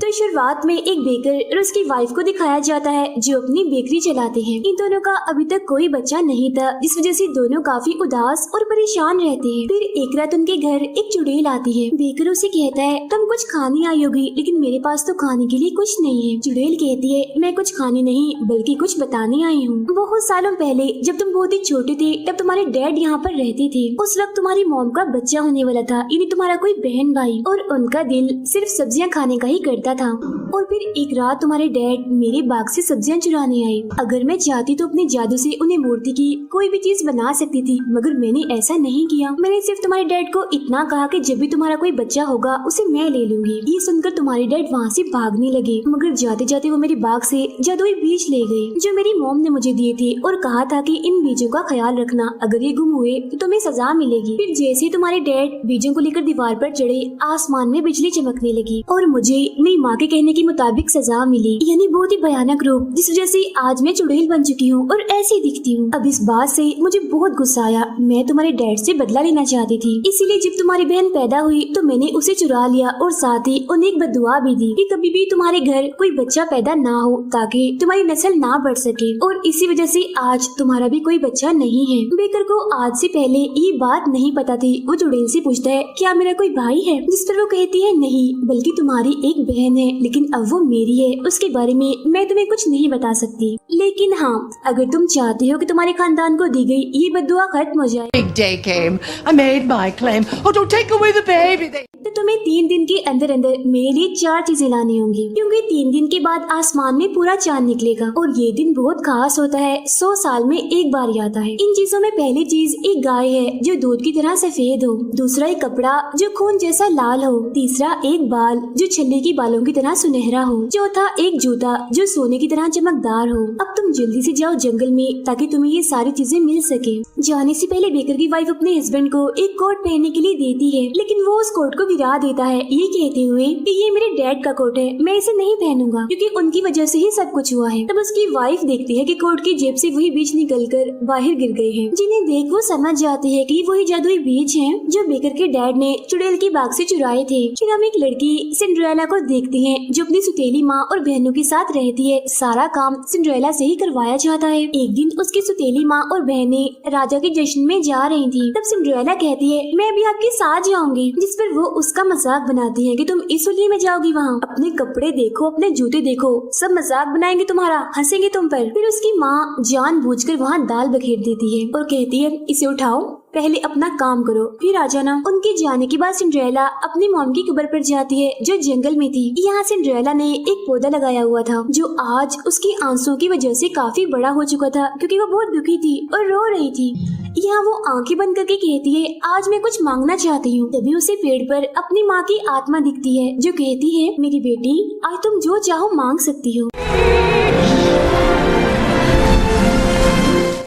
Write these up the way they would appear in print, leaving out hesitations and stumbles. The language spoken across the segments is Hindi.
तो शुरुआत में एक बेकर और उसकी वाइफ को दिखाया जाता है जो अपनी बेकरी चलाते हैं। इन दोनों का अभी तक कोई बच्चा नहीं था, जिस वजह से दोनों काफी उदास और परेशान रहते हैं। फिर एक रात उनके घर एक चुड़ैल आती है। बेकर उसे कहता है, तुम कुछ खाने आई होगी, लेकिन मेरे पास तो खाने के लिए कुछ नहीं है। चुड़ैल कहती है, मैं कुछ खाने नहीं बल्कि कुछ बताने आई हूँ। बहुत सालों पहले जब तुम बहुत ही छोटे थे तब तुम्हारे डैड यहाँ पर रहते थे। उस वक्त तुम्हारी मॉम का बच्चा होने वाला था, यानी तुम्हारा कोई बहन भाई, और उनका दिल सिर्फ सब्जियाँ खाने का ही करता था। और फिर एक रात तुम्हारे डैड मेरे बाग से सब्जियां चुराने आए। अगर मैं चाहती तो अपने जादू से उन्हें मूर्ति की कोई भी चीज बना सकती थी, मगर मैंने ऐसा नहीं किया। मैंने सिर्फ तुम्हारे डैड को इतना कहा कि जब भी तुम्हारा कोई बच्चा होगा उसे मैं ले लूंगी। ये सुनकर तुम्हारे डैड वहाँ से भागने लगे, मगर जाते जाते वो मेरे बाग से जादुई बीज ले गए जो मेरी मॉम ने मुझे दिए थे, और कहा था कि इन बीजों का ख्याल रखना, अगर ये गुम हुए तो तुम्हें सजा मिलेगी। फिर जैसे ही तुम्हारे डैड बीजों को लेकर दीवार पर चढ़े, आसमान में बिजली चमकने लगी और मुझे मेरी माँ के कहने के मुताबिक सजा मिली, यानी बहुत ही भयानक रूप, जिस वजह से आज मैं चुड़ैल बन चुकी हूँ और ऐसे दिखती हूँ। अब इस बात से मुझे बहुत गुस्सा आया। मैं तुम्हारे डैड से बदला लेना चाहती थी, इसीलिए जब तुम्हारी बहन पैदा हुई तो मैंने उसे चुरा लिया और साथ ही उन्हें एक बददुआ भी दी कि कभी भी तुम्हारे घर कोई बच्चा पैदा ना हो, ताकि तुम्हारी नस्ल ना बढ़ सके। और इसी वजह से आज तुम्हारा भी कोई बच्चा नहीं है। बेकर को आज से पहले ये बात नहीं पता थी। वो चुड़ैल से पूछता है, क्या मेरा कोई भाई है? जिस पर वो कहती है, नहीं, बल्कि तुम्हारी एक बहन है, लेकिन अब वो मेरी है। उसके बारे में मैं तुम्हें कुछ नहीं बता सकती, लेकिन हाँ, अगर तुम चाहते हो कि तुम्हारे खानदान को दी गई ये बद्दुआ खत्म हो जाए, Big day came. I made my claim. Oh, don't take away the baby. तो तुम्हें 3 दिन के अंदर अंदर मेरे लिए 4 चीजें लानी होंगी, क्योंकि 3 दिन के बाद आसमान में पूरा चांद निकलेगा और ये दिन बहुत खास होता है। 100 साल में एक बार आता है। इन चीजों में पहली चीज एक गाय है जो दूध की तरह सफेद हो, दूसरा एक कपड़ा जो खून जैसा लाल हो, तीसरा एक बाल जो छल्ले के बालों की तरह सुनहरा हो, चौथा एक जूता जो सोने की तरह चमकदार हो। अब तुम जल्दी से जाओ जंगल में ताकि तुम्हें ये सारी चीजें मिल सके। जाने से पहले बेकर की वाइफ अपने हस्बैंड को एक कोट पहनने के लिए देती है, लेकिन वो उस कोट को गिरा देता है, ये कहते हुए कि ये मेरे डैड का कोट है, मैं इसे नहीं पहनूंगा क्योंकि उनकी वजह से ही सब कुछ हुआ है। तब उसकी वाइफ देखती है कि कोट की जेब से वही बीज निकलकर बाहर गिर गए हैं, जिन्हें देख वो समझ जाती है कि वही जादुई बीज हैं जो बेकर के डैड ने चुड़ैल के बाग से चुराए थे। फिर हम एक लड़की सिंड्रेला को देखते हैं जो अपनी सुतेली माँ और बहनों के साथ रहती है। सारा काम सिंड्रेला से ही करवाया जाता है। एक दिन उसकी सुतेली माँ और बहनें राजा के जश्न में जा रही थी। तब सिंड्रेला कहती है, मैं भी आपके साथ जाऊंगी, जिस पर वो उसका मजाक बनाती है कि तुम इस होली में जाओगी वहाँ, अपने कपड़े देखो, अपने जूते देखो, सब मजाक बनाएंगे तुम्हारा, हंसेंगे तुम पर। फिर उसकी माँ जानबूझकर वहाँ दाल बखेर देती है और कहती है, इसे उठाओ, पहले अपना काम करो, फिर आ जाना। उनके जाने के बाद सिंड्रेला अपनी मॉम की कब्र पर जाती है जो जंगल में थी। यहाँ सिंड्रेला ने एक पौधा लगाया हुआ था जो आज उसकी आंसुओं की वजह से काफी बड़ा हो चुका था, क्योंकि वो बहुत दुखी थी और रो रही थी। यहाँ वो आंखें बंद करके कहती है, आज मैं कुछ मांगना चाहती हूँ। तभी उसे पेड़ पर अपनी माँ की आत्मा दिखती है जो कहती है, मेरी बेटी, आज तुम जो चाहो मांग सकती हो।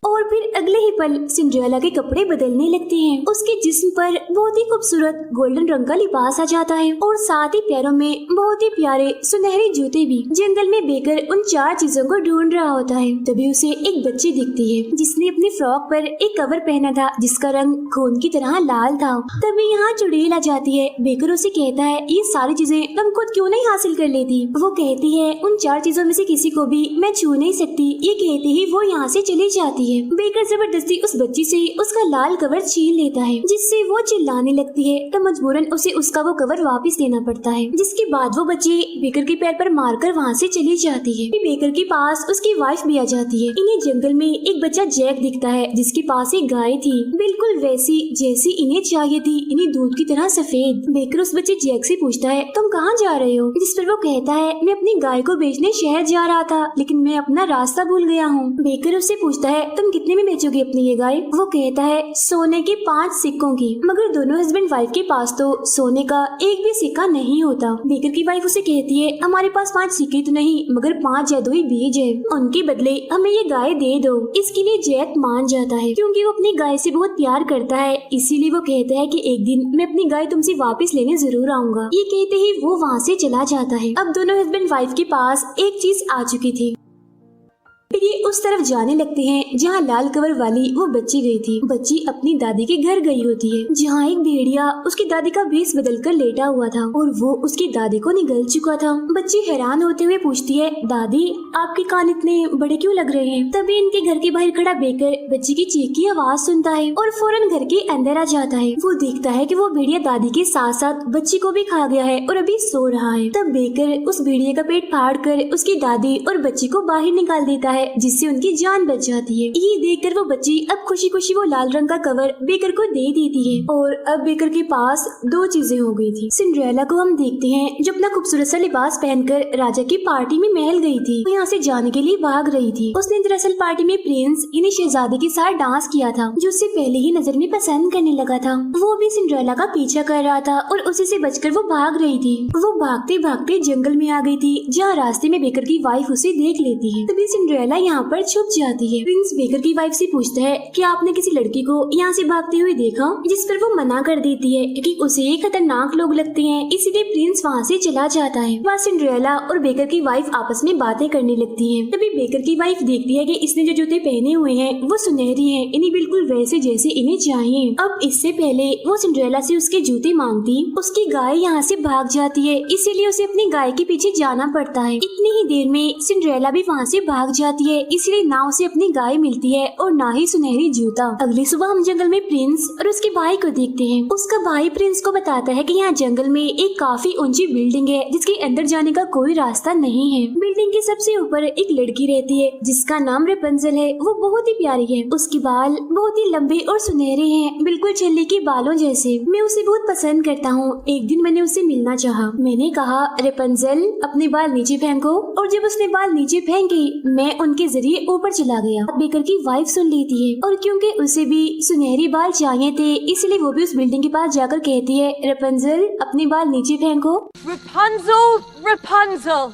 और फिर अगले ही पल सिंड्रेला के कपड़े बदलने लगते हैं। उसके जिस्म पर बहुत ही खूबसूरत गोल्डन रंग का लिबास आ जाता है और साथ ही पैरों में बहुत ही प्यारे सुनहरे जूते भी। जंगल में बेकर उन 4 चीजों को ढूंढ रहा होता है। तभी उसे एक बच्ची दिखती है जिसने अपनी फ्रॉक पर एक कवर पहना था जिसका रंग खून की तरह लाल था। तभी यहाँ चुड़ैल आ जाती है। बेकर उसे कहता है, ये सारी चीजें तुम खुद क्यों नहीं हासिल कर लेती? वो कहती है, उन 4 चीजों में से किसी को भी मैं छू नहीं सकती। ये कहते ही वो यहाँ से चली जाती है। बेकर जबरदस्ती उस बच्ची से उसका लाल कवर छीन लेता है, जिससे वो चिल्लाने लगती है। तो मजबूरन उसे उसका वो कवर वापस देना पड़ता है, जिसके बाद वो बच्ची बेकर के पैर पर मारकर वहाँ से चली जाती है। बेकर के पास उसकी वाइफ भी आ जाती है। इन्हें जंगल में एक बच्चा जैक दिखता है जिसके पास एक गाय थी, बिल्कुल वैसी जैसी इन्हें चाहिए थी, इन्हें दूध की तरह सफेद। बेकर उस बच्चे जैक से पूछता है, तुम कहाँ जा रहे हो? जिस पर वो कहता है, मैं अपनी गाय को बेचने शहर जा रहा था, लेकिन मैं अपना रास्ता भूल गया हूँ। बेकर उससे पूछता है, तुम कितने में बेचोगे अपनी ये गाय? वो कहता है, सोने के 5 सिक्कों की। मगर दोनों हस्बैंड वाइफ के पास तो सोने का एक भी सिक्का नहीं होता। बेकर की वाइफ उसे कहती है, हमारे पास 5 सिक्के तो नहीं, मगर 5 जादुई बीज है, उनके बदले हमें ये गाय दे दो। इसके लिए जैक मान जाता है क्योंकि वो अपनी गाय से बहुत प्यार करता है। इसीलिए वो कहता है कि एक दिन मैं अपनी गाय तुमसे वापस लेने जरूर आऊंगा। ये कहते ही वो वहाँ से चला जाता है। अब दोनों हस्बैंड वाइफ के पास एक चीज आ चुकी थी। फिर ये उस तरफ जाने लगते हैं जहाँ लाल कवर वाली वो बच्ची गई थी। बच्ची अपनी दादी के घर गई होती है, जहाँ एक भेड़िया उसकी दादी का भेष बदल कर लेटा हुआ था और वो उसकी दादी को निगल चुका था। बच्ची हैरान होते हुए पूछती है, दादी आपके कान इतने बड़े क्यों लग रहे हैं? तभी इनके घर के बाहर खड़ा बेकर बच्ची की चीख की आवाज सुनता है और फौरन घर के अंदर आ जाता है। वो देखता है कि वो भेड़िया दादी के साथ साथ बच्ची को भी खा गया है और अभी सो रहा है। तब बेकर उस भेड़िया का पेट फाड़ कर उसकी दादी और बच्ची को बाहर निकाल देता है, जिससे उनकी जान बच जाती है। ये देखकर वो बच्ची अब खुशी खुशी वो लाल रंग का कवर बेकर को दे देती है और अब बेकर के पास दो चीजें हो गई थी। सिंड्रेला को हम देखते हैं जो अपना खूबसूरत सा लिबास पहनकर राजा की पार्टी में महल गई थी। वो यहाँ से जाने के लिए भाग रही थी। उसने दरअसल पार्टी में प्रिंस यानी शहजादे के साथ डांस किया था, जो उससे पहले ही नजर में पसंद करने लगा था। वो भी सिंड्रेला का पीछा कर रहा था और उसी से बचकर वो भाग रही थी। वो भागते भागते जंगल में आ गई थी, जहाँ रास्ते में बेकर की वाइफ उसे देख लेती है। तभी सिंड्रेला यहाँ पर छुप जाती है। प्रिंस बेकर की वाइफ से पूछता है कि आपने किसी लड़की को यहाँ से भागते हुए देखा? जिस पर वो मना कर देती है क्योंकि उसे ये खतरनाक लोग लगते हैं, इसीलिए प्रिंस वहाँ से चला जाता है। वहाँ सिंड्रेला और बेकर की वाइफ आपस में बातें करने लगती है। तभी बेकर की वाइफ देखती है कि इसने जो जूते पहने हुए हैं वो सुनहरी हैं, इन्हें बिल्कुल वैसे जैसे इन्हें चाहिए। अब इससे पहले वो सिंड्रेला से उसके जूते मांगती, उसकी गाय यहाँ से भाग जाती है, इसीलिए उसे अपनी गाय के पीछे जाना पड़ता है। इतनी ही देर में सिंड्रेला भी वहाँ से भाग जाती है, इसलिए ना उसे अपनी गाय मिलती है और ना ही सुनहरी जूता। अगली सुबह हम जंगल में प्रिंस और उसके भाई को देखते हैं। उसका भाई प्रिंस को बताता है कि यहाँ जंगल में एक काफी ऊंची बिल्डिंग है, जिसके अंदर जाने का कोई रास्ता नहीं है। बिल्डिंग के सबसे ऊपर एक लड़की रहती है जिसका नाम रेपंजल है। वो बहुत ही प्यारी है, उसके बाल बहुत ही लंबे और सुनहरे हैं, बिल्कुल छल्ली के बालों जैसे। मैं उसे बहुत पसंद करता हूँ। एक दिन मैंने उससे मिलना चाहा। मैंने कहा, रेपंजल अपने बाल नीचे फेंको, और जब उसने बाल नीचे फेंके मैं उनके जरिए ऊपर चला गया। बेकर की वाइफ सुन लेती है और क्योंकि उसे भी सुनहरी बाल चाहिए थे, इसलिए वो भी उस बिल्डिंग के पास जाकर कहती है, रेपंजल अपने बाल नीचे फेंको। Rapunzel, Rapunzel,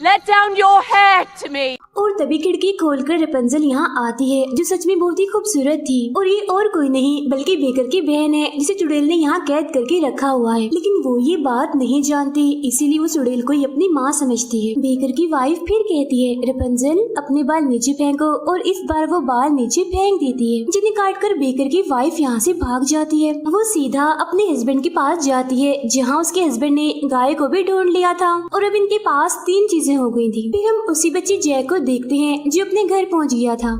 let down your hair to me. और तभी खिड़की खोलकर रेपंजल यहाँ आती है, जो सच में बहुत ही खूबसूरत थी। और ये और कोई नहीं बल्कि बेकर की बहन है, जिसे चुड़ैल ने यहाँ कैद करके रखा हुआ है। लेकिन वो ये बात नहीं जानती, इसीलिए वो चुड़ैल को ही अपनी माँ समझती है। बेकर की वाइफ फिर कहती है, रेपंजल अपने बाल नीचे फेंको, और इस बार वो बाल नीचे फेंक देती है, जिन्हें काटकर बेकर की वाइफ यहाँ से भाग जाती है। वो सीधा अपने हस्बैंड के पास जाती है, जहाँ उसके हस्बैंड ने गाय को भी ढूंढ लिया था और अब इनके पास 3 चीजें हो गई थी। फिर हम उसी बच्चे जैक को देखते हैं जो अपने घर पहुंच गया था।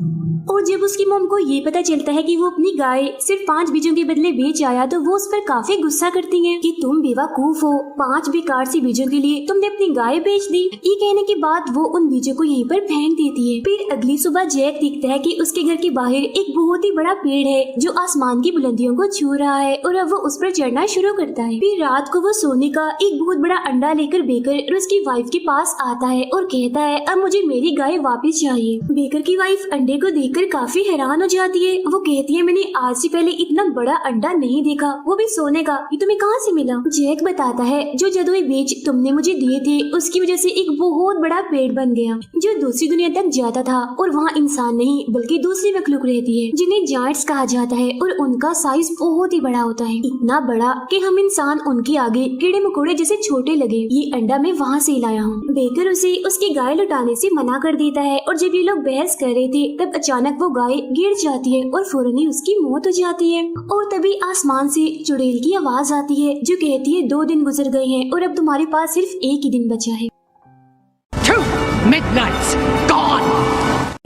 और जब उसकी मॉम को ये पता चलता है कि वो अपनी गाय सिर्फ 5 बीजों के बदले बेच आया, तो वो उस पर काफी गुस्सा करती हैं कि तुम बेवकूफ हो, 5 बेकार सी बीजों के लिए तुमने अपनी गाय बेच दी। ये कहने के बाद वो उन बीजों को यहीं पर फेंक देती है। फिर अगली सुबह जैक देखता है कि उसके घर के बाहर एक बहुत ही बड़ा पेड़ है जो आसमान की बुलंदियों को छू रहा है और अब वो उस पर चढ़ना शुरू करता है। फिर रात को वो सोने का एक बहुत बड़ा अंडा लेकर बेकर और उसकी वाइफ के पास आता है और कहता है, अब मुझे मेरी गाय वापस चाहिए। बेकर की वाइफ अंडे को देखकर काफी हैरान हो जाती है। वो कहती है, मैंने आज से पहले इतना बड़ा अंडा नहीं देखा, वो भी सोने का। ये तुम्हें कहाँ से मिला? जैक बताता है, जो जादुई बीज तुमने मुझे दिए थे उसकी वजह से एक बहुत बड़ा पेड़ बन गया जो दूसरी दुनिया तक जाता था, और वहाँ इंसान नहीं बल्कि दूसरी मखलूक रहती है जिन्हें जायंट्स कहा जाता है, और उनका साइज बहुत ही बड़ा होता है, इतना बड़ा कि हम इंसान उनके आगे कीड़े मकोड़े जैसे छोटे लगे। ये अंडा मैं वहाँ से लाया हूँ। बेकर उसे उसकी गाय लौटाने से मना कर देता है, और जब ये लोग बहस कर रहे थे तब अचानक वो गाय गिर जाती है और फौरन ही उसकी मौत हो जाती है। और तभी आसमान से चुड़ैल की आवाज आती है जो कहती है, 2 दिन गुजर गए हैं और अब तुम्हारे पास सिर्फ एक ही दिन बचा है। 2 midnights gone.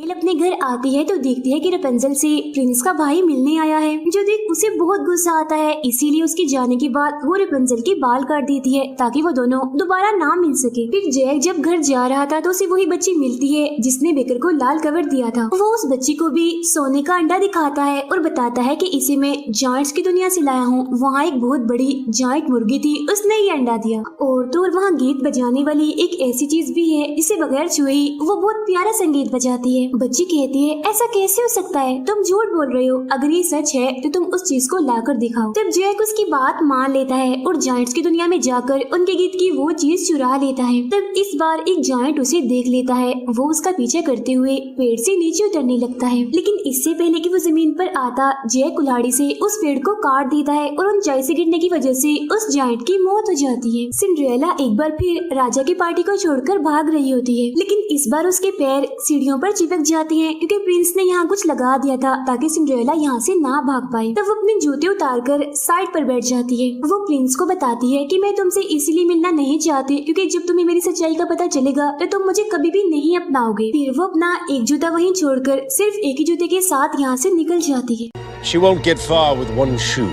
अपने घर आती है तो देखती है कि रेपंजल से प्रिंस का भाई मिलने आया है, जो देख उसे बहुत गुस्सा आता है। इसीलिए उसके जाने के बाद वो रेपंजल के बाल काट देती है ताकि वो दोनों दोबारा ना मिल सके। फिर जैक जब घर जा रहा था तो उसे वही बच्ची मिलती है जिसने बेकर को लाल कवर दिया था। वो उस बच्ची को भी सोने का अंडा दिखाता है और बताता है कि इसे मैं जायंट्स की दुनिया से लाया हूँ। वहाँ एक बहुत बड़ी जायंट मुर्गी थी, उसने ये अंडा दिया। और तो वहाँ गीत बजाने वाली एक ऐसी चीज भी है जिसे बगैर छुए वो बहुत प्यारा संगीत बजाती है। है। बच्ची कहती है ऐसा कैसे हो सकता है, तुम झूठ बोल रहे हो, अगर ये सच है तो तुम उस चीज को लाकर दिखाओ। तब जैक उसकी बात मान लेता है और जायंट्स की दुनिया में जाकर उनके गीत की वो चीज चुरा लेता है। तब इस बार एक जायंट उसे देख लेता है, वो उसका पीछा करते हुए पेड़ से नीचे उतरने लगता है। लेकिन इससे पहले कि वो जमीन पर आता, जैक कुल्हाड़ी से उस पेड़ को काट देता है और ऊंचाई से गिरने की वजह से उस जायंट की मौत हो जाती है। सिंड्रेला एक बार फिर राजा की पार्टी को छोड़कर भाग रही होती है, लेकिन इस बार उसके पैर सीढ़ियों पर चिपक जाते हैं क्योंकि प्रिंस ने यहाँ कुछ लगा दिया था ताकि सिंड्रेला यहाँ से ना भाग पाए। तब वो अपने जूते उतारकर साइड पर बैठ जाती है। वो प्रिंस को बताती है कि मैं तुमसे इसलिए मिलना नहीं चाहती क्योंकि जब तुम्हें मेरी सच्चाई का पता चलेगा तो तुम मुझे कभी भी नहीं अपनाओगे। फिर वो अपना एक जूता वहीं छोड़कर सिर्फ एक ही जूते के साथ यहाँ से निकल जाती है। She won't get far with one shoe.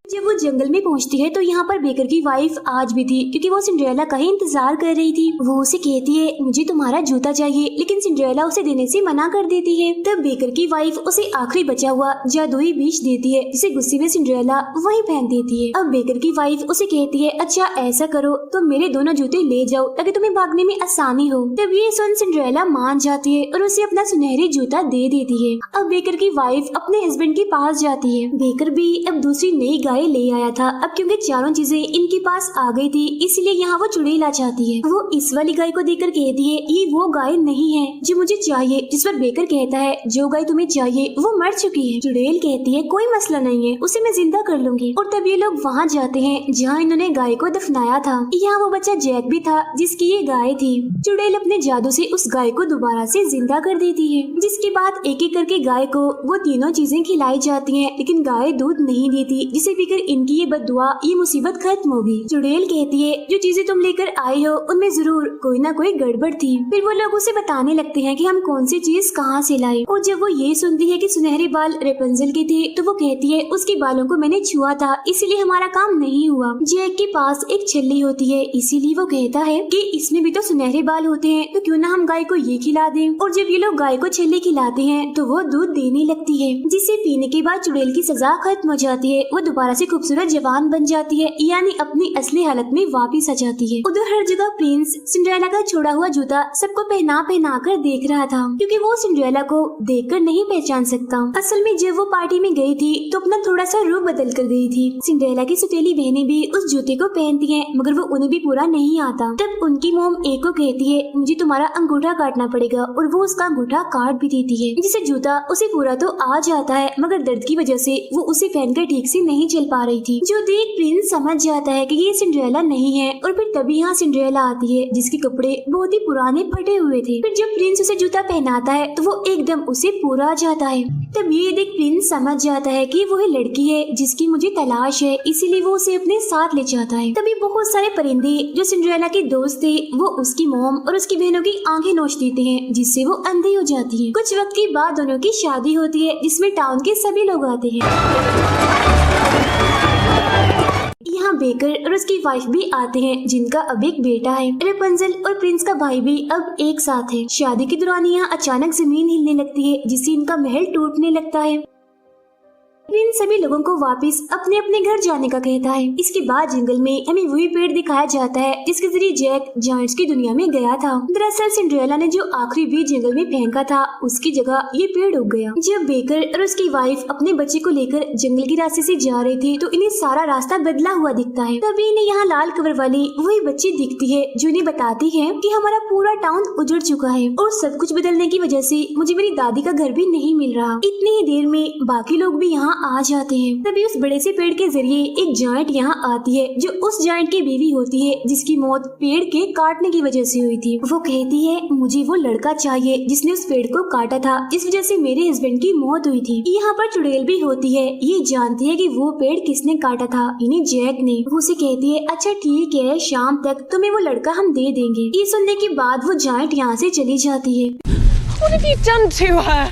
जब वो जंगल में पहुंचती है तो यहाँ पर बेकर की वाइफ आज भी थी क्योंकि वो सिंड्रेला का ही इंतजार कर रही थी। वो उसे कहती है मुझे तुम्हारा जूता चाहिए, लेकिन सिंड्रेला उसे देने से मना कर देती है। तब बेकर की वाइफ उसे आखिरी बचा हुआ जादुई बीच देती है जिसे गुस्से में सिंड्रेला वही पहन देती है। अब बेकर की वाइफ उसे कहती है अच्छा ऐसा करो तुम मेरे दोनों जूते ले जाओ ताकि तुम्हें भागने में आसानी हो। तब ये सुन सिंड्रेला मान जाती है और उसे अपना सुनहरी जूता दे देती है। अब बेकर की वाइफ अपने हस्बैंड के पास जाती है। बेकर भी अब दूसरी नई गाय ले आया था। अब क्योंकि चारों चीजें इनके पास आ गई थी इसलिए यहाँ वो चुड़ैल चाहती है। वो इस वाली गाय को देखकर कहती है ये वो गाय नहीं है जो मुझे चाहिए। जिस पर बेकर कहता है जो गाय तुम्हें चाहिए वो मर चुकी है। चुड़ैल कहती है कोई मसला नहीं है, उसे मैं जिंदा कर लूंगी। और तब ये लोग वहाँ जाते हैं जहाँ इन्होंने गाय को दफनाया था। यहाँ वो बच्चा जैक भी था जिसकी ये गाय थी। चुड़ैल अपने जादू से उस गाय को दोबारा से जिंदा कर देती है, जिसके बाद एक एक करके गाय को वो तीनों चीजें खिलाई जाती है, लेकिन गाय दूध नहीं देती, जिसे पीकर इनकी ये बद्दुआ ये मुसीबत खत्म होगी। चुड़ैल कहती है जो चीजें तुम लेकर आए हो उनमें जरूर कोई ना कोई गड़बड़ थी। फिर वो लोग उसे बताने लगते हैं कि हम कौन सी चीज कहाँ से लाए। और जब वो ये सुनती है कि सुनहरे बाल रेपंजल के थे तो वो कहती है उसके बालों को मैंने छुआ था इसीलिए हमारा काम नहीं हुआ। जैक के पास एक छल्ली होती है इसीलिए वो कहता है कि इसमें भी तो सुनहरे बाल होते हैं तो क्यों ना हम गाय को ये खिला दें। और जब ये लोग गाय को छल्ली खिलाते हैं तो वो दूध देने लगती है, जिसे पीने के बाद चुड़ैल की सजा खत्म हो जाती है। वो दोबारा से खूबसूरत जवान बन जाती है, यानी अपनी असली हालत में वापस आ जाती है। उधर हर जगह प्रिंस सिंड्रेला का छोड़ा हुआ जूता सबको पहना पहना कर देख रहा था क्योंकि वो सिंड्रेला को देखकर नहीं पहचान सकता। असल में जब वो पार्टी में गई थी तो अपना थोड़ा सा रूप बदल कर गई थी। सिंड्रेला की सौतेली बहनें भी उस जूते को पहनती हैं मगर वो उन्हें भी पूरा नहीं आता। तब उनकी मोम एक को कहती है मुझे तुम्हारा अंगूठा काटना पड़ेगा और वो उसका अंगूठा काट भी देती है, जिसे जूता उसे पूरा तो आ जाता है मगर दर्द की वजह से वो उसे पहनकर ठीक से नहीं चल पा रही थी। जो देख प्रिंस समझ जाता है कि ये सिंड्रेला नहीं है और फिर तभी यहाँ सिंड्रेला आती है जिसके कपड़े बहुत ही पुराने फटे हुए थे। फिर जब प्रिंस उसे जूता पहनाता है तो वो एकदम उसे पूरा आ जाता है। तब ये देख प्रिंस समझ जाता है कि वो लड़की है जिसकी मुझे तलाश है, इसीलिए वो उसे अपने साथ ले जाता है। तभी बहुत सारे परिंदे जो सिंड्रेला के दोस्त थे वो उसकी मोम और उसकी बहनों की आंखें नोच देते हैं जिससे वो अंधी हो जाती है। कुछ वक्त के बाद दोनों की शादी होती है जिसमें टाउन के सभी लोग आते हैं। यहाँ बेकर और उसकी वाइफ भी आते हैं जिनका अब एक बेटा है। रेपंजल और प्रिंस का भाई भी अब एक साथ है। शादी के दौरान यहाँ अचानक जमीन हिलने लगती है जिससे इनका महल टूटने लगता है। इन सभी लोगों को वापस अपने अपने घर जाने का कहता है। इसके बाद जंगल में हमें वही पेड़ दिखाया जाता है जिसके जरिए जैक जायंट्स की दुनिया में गया था। दरअसल सिंड्रेला ने जो आखिरी बीज जंगल में फेंका था उसकी जगह ये पेड़ उग गया। जब बेकर और उसकी वाइफ अपने बच्चे को लेकर जंगल के रास्ते से जा रही थी तो इन्हें सारा रास्ता बदला हुआ दिखता है। तभी इन्हें यहाँ लाल कवर वाली वही बच्ची दिखती है जो इन्हें बताती है कि हमारा पूरा टाउन उजड़ चुका है और सब कुछ बदलने की वजह से मुझे मेरी दादी का घर भी नहीं मिल रहा। इतनी ही देर में बाकी लोग भी यहाँ आ जाते हैं। तभी उस बड़े से पेड़ के जरिए एक जायंट यहाँ आती है जो उस जायंट की बीवी होती है जिसकी मौत पेड़ के काटने की वजह से हुई थी। वो कहती है मुझे वो लड़का चाहिए जिसने उस पेड़ को काटा था, इस वजह से मेरे हस्बैंड की मौत हुई थी। यहाँ पर चुड़ैल भी होती है, ये जानती है कि वो पेड़ किसने काटा था, इन्हें जैक ने। वो उसे कहती है अच्छा ठीक है शाम तक तुम्हें वो लड़का हम दे देंगे। ये सुनने के बाद वो जायंट यहाँ से चली जाती है। What have you done to her?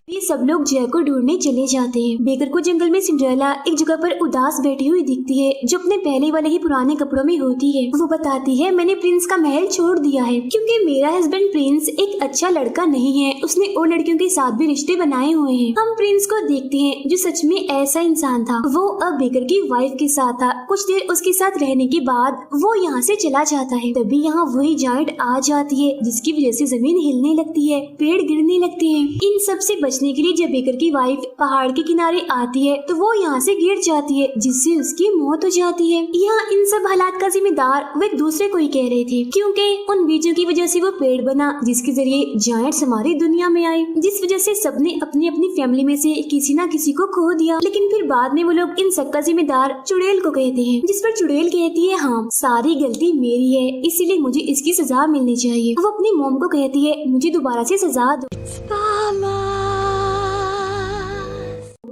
ये सब लोग जय को ढूंढने चले जाते हैं। बेकर को जंगल में सिंड्रेला एक जगह पर उदास बैठी हुई दिखती है, जो अपने पहले वाले ही पुराने कपड़ों में होती है। वो बताती है, मैंने प्रिंस का महल छोड़ दिया है क्योंकि मेरा हस्बैंड प्रिंस एक अच्छा लड़का नहीं है। उसने और लड़कियों के साथ भी रिश्ते बनाए हुए हैं। हम प्रिंस को देखते हैं जो सच में ऐसा इंसान था। वो अब बेकर की वाइफ के साथ था। कुछ देर उसके साथ रहने के बाद वो यहाँ से चला जाता है। तभी यहाँ वही जायंट आ जाती है, जिसकी वजह से जमीन हिलने लगती है, पेड़ गिरने लगते हैं। इन सब से बचने के लिए जब बेकर की वाइफ पहाड़ के किनारे आती है तो वो यहाँ से गिर जाती है, जिससे उसकी मौत हो जाती है। यहाँ इन सब हालात का जिम्मेदार वो एक दूसरे को ही कह रहे थे, क्योंकि उन बीजों की वजह से वो पेड़ बना जिसके जरिए जायंट्स हमारी दुनिया में आए, जिस वजह से सबने अपनी अपनी फैमिली में से किसी न किसी को खो दिया। लेकिन फिर बाद में वो लोग इन सब का जिम्मेदार चुड़ैल को कहते हैं, जिस पर चुड़ैल कहती है, हाँ सारी गलती मेरी है, इसीलिए मुझे इसकी सजा मिलनी चाहिए। वो अपनी मॉम को कहती है, मुझे दोबारा से सजा दो।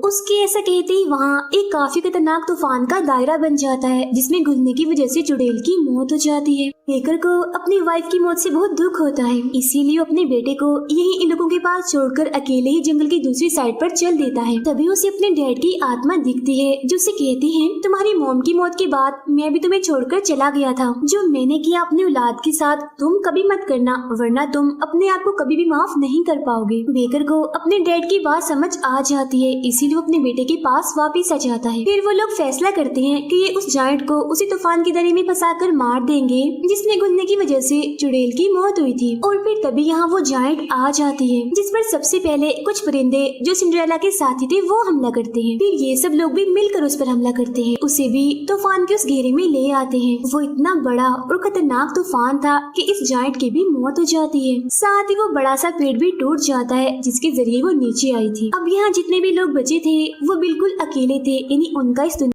उसके ऐसा कहते ही वहाँ एक काफी खतरनाक तूफान का दायरा बन जाता है, जिसमें घुलने की वजह से चुड़ैल की मौत हो जाती है। बेकर को अपनी वाइफ की मौत से बहुत दुख होता है, इसीलिए अपने बेटे को यही इन लोगों के पास छोड़कर अकेले ही जंगल की दूसरी साइड पर चल देता है। तभी उसे अपने डैड की आत्मा दिखती है, जो उसे कहती है, तुम्हारी मॉम की मौत के बाद मैं भी तुम्हें छोड़कर चला गया था। जो मैंने किया अपनी औलाद के साथ तुम कभी मत करना, वरना तुम अपने आप को कभी भी माफ नहीं कर पाओगे। बेकर को अपने डैड की बात समझ आ जाती है, इसीलिए वो अपने बेटे के पास वापिस आ जाता है। फिर वो लोग फैसला करते हैं कि ये उस जायंट को उसी तूफान की दरी में फंसाकर मार देंगे, जिसमें घुलने की वजह से चुड़ैल की मौत हुई थी। और फिर तभी यहाँ वो जायंट आ जाती है, जिस पर सबसे पहले कुछ परिंदे जो सिंड्रेला के साथी थे वो हमला करते हैं। फिर ये सब लोग भी मिलकर उस पर हमला करते हैं, उसे भी तूफान के उस घेरे में ले आते हैं। वो इतना बड़ा और खतरनाक तूफान था कि इस जायंट की भी मौत हो जाती है। साथ ही वो बड़ा सा पेड़ भी टूट जाता है, जिसके जरिए वो नीचे आई थी। अब यहाँ जितने भी लोग बचे थे वो बिल्कुल अकेले थे, यानी उनका इस